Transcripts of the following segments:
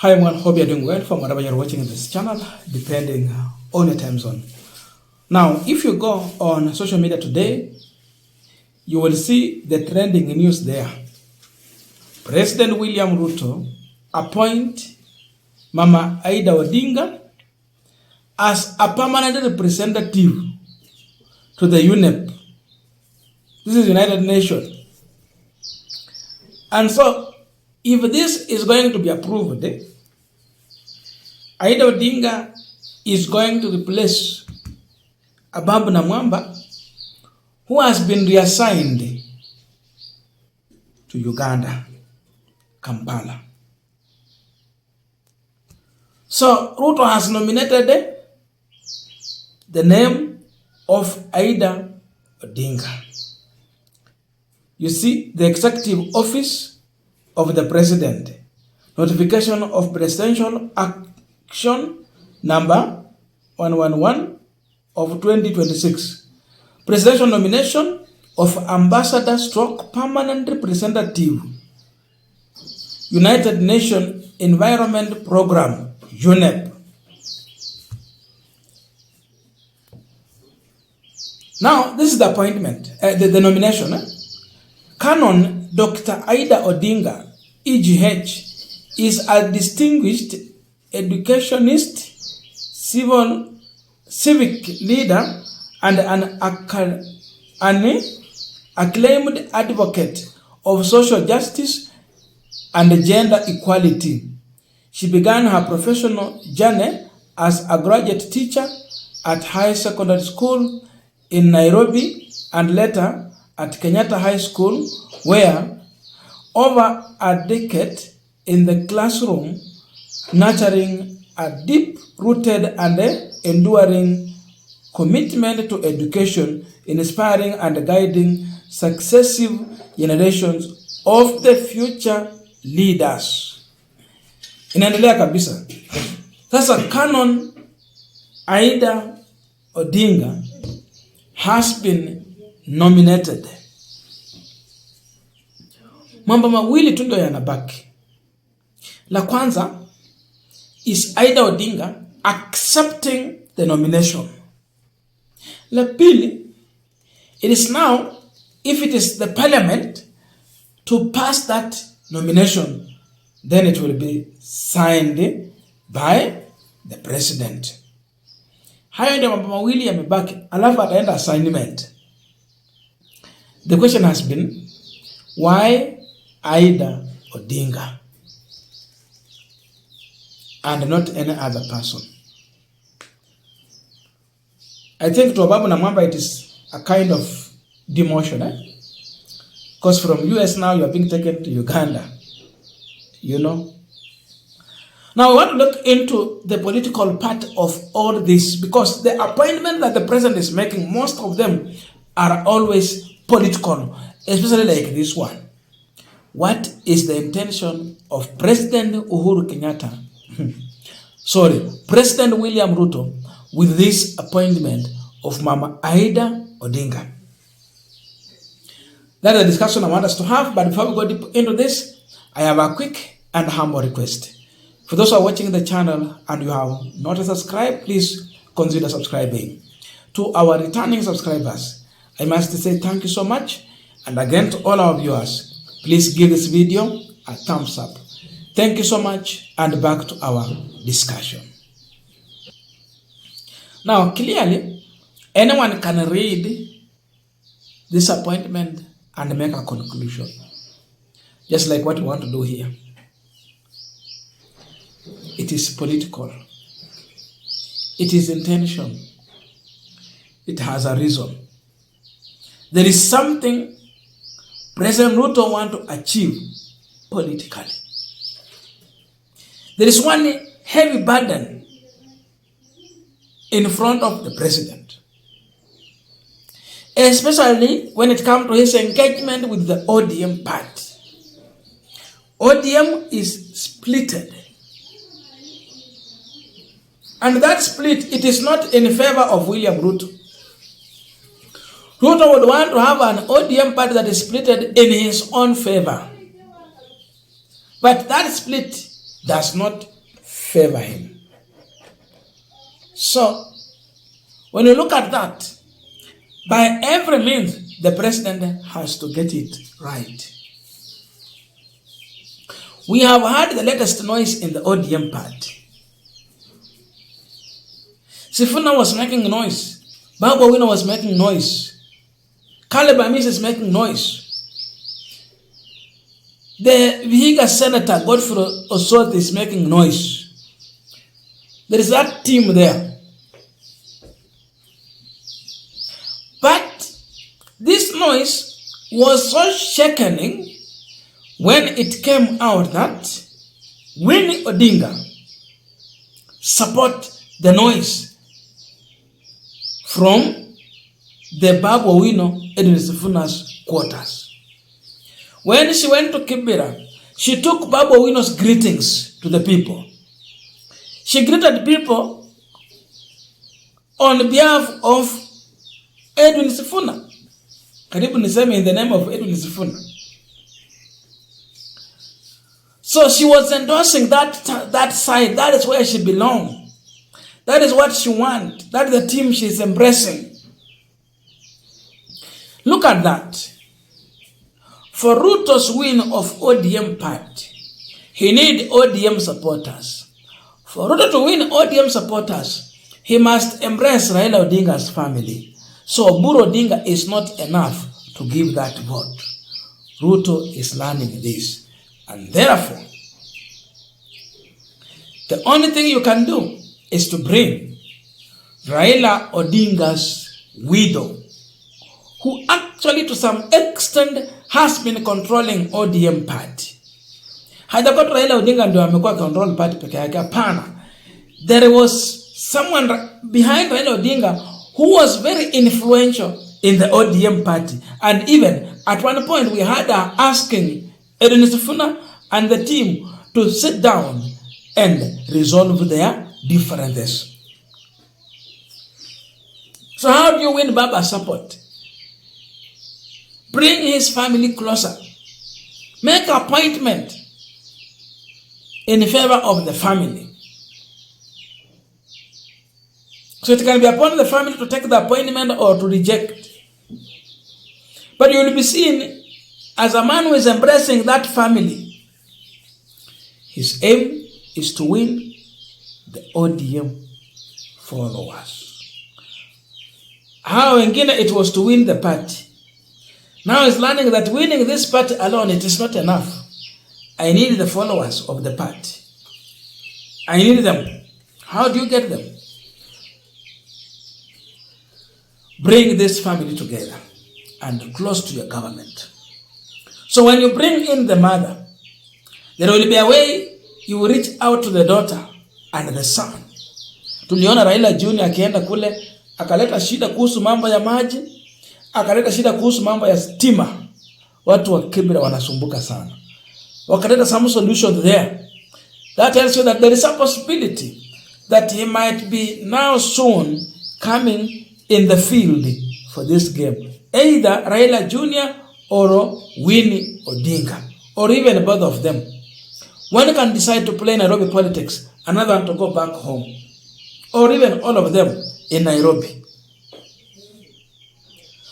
Hi everyone, hope you're doing well from wherever you're watching this channel, depending on your time zone. Now, if you go on social media today, you will see the trending news there. President William Ruto appoint Mama Aida Odinga as a permanent representative to the UNEP. This is United Nations. And so, if this is going to be approved, Aida Odinga is going to replace Ababu Namwamba, who has been reassigned to Uganda, Kampala. So Ruto has nominated the name of Aida Odinga. You see, the executive office of the president, notification of presidential action number 111 of 2026, presidential nomination of ambassador / permanent representative, United Nations Environment Program, UNEP. Now, this is the appointment, the nomination. Canon Dr. Aida Odinga, EGH, is a distinguished educationist, civic leader, and an acclaimed advocate of social justice and gender equality. She began her professional journey as a graduate teacher at high secondary school in Nairobi and later at Kenyatta High School, where over a decade in the classroom, nurturing a deep-rooted and enduring commitment to education, inspiring and guiding successive generations of the future leaders. Inaendelea kabisa. Sasa Canon Aida Odinga has been nominated. Mambo mawili tu ndio yanabaki. La kwanza is Aida Odinga accepting the nomination. La pili, it is now, if it is the parliament to pass that nomination, then it will be signed by the president. Hayo ndio mambo mawili yamebaki, alafu ataenda assignment. The question has been, why Aida Odinga and not any other person? I think to Ababu Namwamba it is a kind of demotion, because from US now you are being taken to Uganda, you know. Now we want to look into the political part of all this, because the appointment that the president is making, most of them are always political, especially like this one. What is the intention of President Uhuru Kenyatta, President William Ruto, with this appointment of Mama Aida Odinga? That is a discussion I want us to have, but before we go deep into this, I have a quick and humble request. For those who are watching the channel and you have not subscribed, please consider subscribing. To our returning subscribers, I must say thank you so much. And again, to all our viewers, please give this video a thumbs up. Thank you so much, and back to our discussion. Now, clearly, anyone can read this appointment and make a conclusion, just like what we want to do here. It is political. It is intention. It has a reason. There is something President Ruto wants to achieve politically. There is one heavy burden in front of the president, especially when it comes to his engagement with the ODM party. ODM is splitted. And that split, it is not in favor of William Ruto. Ruto would want to have an ODM party that is splitted in his own favor. But that split does not favor him. So, when you look at that, by every means, the president has to get it right. We have heard the latest noise in the ODM party. Sifuna was making noise. Babu Owino was making noise. Caleb Amis is making noise. The Vihiga Senator Godfrey Osot is making noise. There is that team there. But this noise was so shaking when it came out that Winnie Odinga support the noise from the Babu Owino Edwin Sifuna's quarters. When she went to Kibera, she took Babu Owino's greetings to the people. She greeted people on behalf of Edwin Sifuna. Karibu niseme in the name of Edwin Sifuna. So she was endorsing that side. That is where she belongs. That is what she wants. That is the team she is embracing. Look at that. For Ruto's win of ODM party, he needs ODM supporters. For Ruto to win ODM supporters, he must embrace Raila Odinga's family. So Buru Odinga is not enough to give that vote. Ruto is learning this. And therefore, the only thing you can do is to bring Raila Odinga's widow, who actually to some extent has been controlling ODM party. Hajakot Raila Odinga ndio amekuwa control party peke yake, hapana. There was someone behind Raila Odinga who was very influential in the ODM party. And even at one point we had her asking Edwin Sifuna and the team to sit down and resolve their differences. So how do you win Baba's support? Bring his family closer. Make appointment in favor of the family. So it can be upon the family to take the appointment or to reject. But you will be seen as a man who is embracing that family. His aim is to win the ODM followers. How wengine it was to win the party. Now he's learning that winning this party alone, it is not enough. I need the followers of the party. I need them. How do you get them? Bring this family together and close to your government. So when you bring in the mother, there will be a way you will reach out to the daughter and the son. Tuliona Raila Junior akienda kule, akaleta shida kuhusu mambo ya maji, akaleta shida kuhusu mambo ya stima. Watu wa Kibera wanasumbuka sana. Wakaleta some solution there. That tells you that there is a possibility that he might be now soon coming in the field for this game. Either Raila Junior or Winnie Odinga, or even both of them. One can decide to play Nairobi politics, another one to go back home, or even all of them in Nairobi.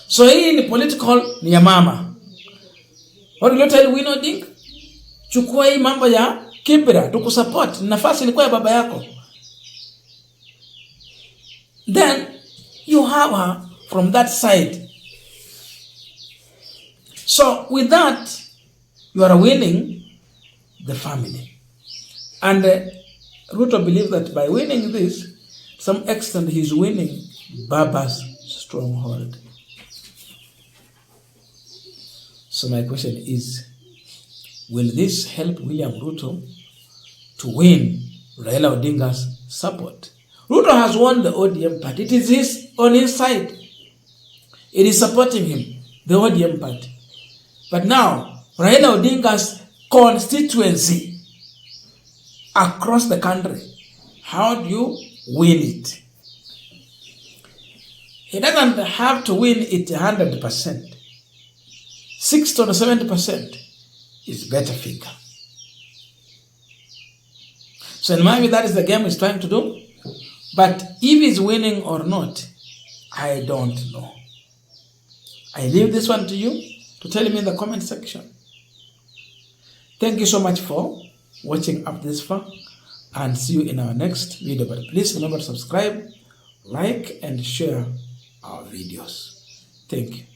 So hii ni political ni ya mama. What will you tell Winnie Odinga? Chukua hii mambo ya Kibera, tukusupport, nafasi ilikuwa ya baba yako. Then you have her from that side. So with that, you are winning the family. And Ruto believes that by winning this, to some extent he's winning Baba's stronghold. So my question is, will this help William Ruto to win Raila Odinga's support? Ruto has won the ODM party. It is on his side. It is supporting him, the ODM party. But now, Raila Odinga's constituency across the country, how do you win it? He doesn't have to win it 100%. 60 or 70% is better figure. So in my view, that is the game he's trying to do. But if he's winning or not, I don't know. I leave this one to you to tell me in the comment section. Thank you so much for watching up this far, and see you in our next video. But please remember to subscribe, like, and share our videos. Thank you.